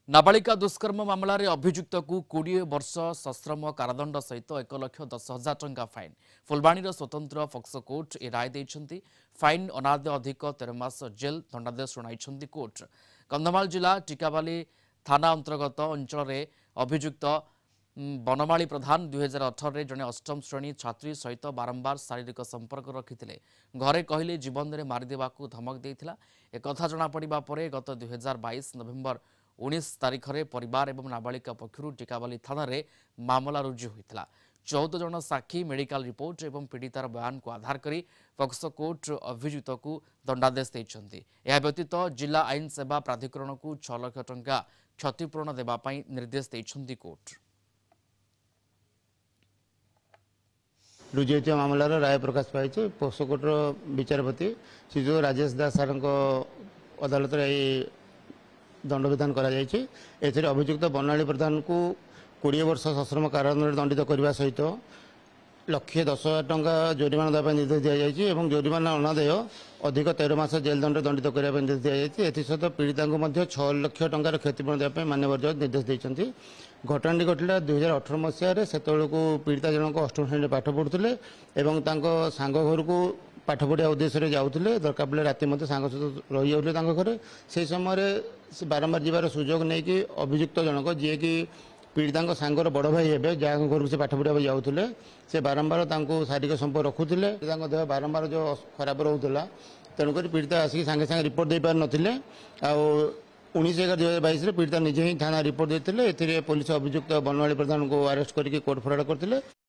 नाबालिका दुष्कर्म मामलें अभियुक्त को 20 वर्ष सश्रम कारादंड सहित 1,10,000 टंका फाइन। फुलबाणीर स्वतंत्र फोक्सो कोर्ट ए राय देइछन्ति। फाइन अनाद अधिक 13 मास जेल दंडादेश शुणाइछन्ति कोर्ट। कंधमाल जिला टिकाबाली थाना अंतर्गत अंचल अभियुक्त बनमाली प्रधान 2018 जड़े अष्टम श्रेणी छात्री सहित बारंबार शारीरिक संपर्क रखिते घरे कहले जीवन में मारिदेवा धमक देता। एक कथा जनापड़ा पर गत 2022 नवेम्बर 19 तारीख में परिवार एवं नाबालिका पक्षर टिकाबाली थाना रे मामला रुजु होता। 14 जन साक्षी मेडिकल रिपोर्ट एवं पीड़ितार बयान को आधार करी पॉक्सो कोर्ट अभियुक्त को दंडादेश देइछन्ति। यह व्यतीत जिला आईन सेवा प्राधिकरण को 6 लाख टंका क्षतिपूरण देवाई निर्देश देइछन्ति कोर्ट। रुजु होता मामलार राय प्रकाश पाई पॉक्सो कोर्टर विचारपति श्री जो राजेश दास सार अदालत दंड विधान कर अभियुक्त बनाली प्रधान को 20 वर्ष सश्रम कारादंड दंडित करने सहित 1,10,000 टंका जोरिमाना देवाई निर्देश दि जाए। जोरिमाना अनादेय अधिक 13 मास जेल दंड दंडित करने निर्देश दि जाए। सहित पीड़िता 6 लाख टंकार क्षतिपूरण देवाई माननीय जज निर्देश देते। घटना घटला 2018 मसीह से पीड़िता जनक अष्टम श्रेणी पाठ पढ़ुते सांग घर को पाठ पढ़ा उद्देश्य जाऊे दरकार पड़े राति मत सांग सहित रही जाऊे घरे से समय बारंबार जीवार सुजोग नहीं कि अभियुक्त जनक जी कि पीड़िता सांगर बड़ भाई हे जहाँ घर से पाठ पढ़ा जाऊे से बारंबार शारीरिक संपर्क रखुले देह बारंबार जो खराब रोला तेणुक पीड़िता आसिक सागे सागे रिपोर्ट दे पार नथिले। 19/11/2022 पीड़िता निजे ही थाना रिपोर्ट देते पुलिस अभियुक्त बनवाली प्रधान को अरेस्ट करके कोर्ट फरवर्ड करते।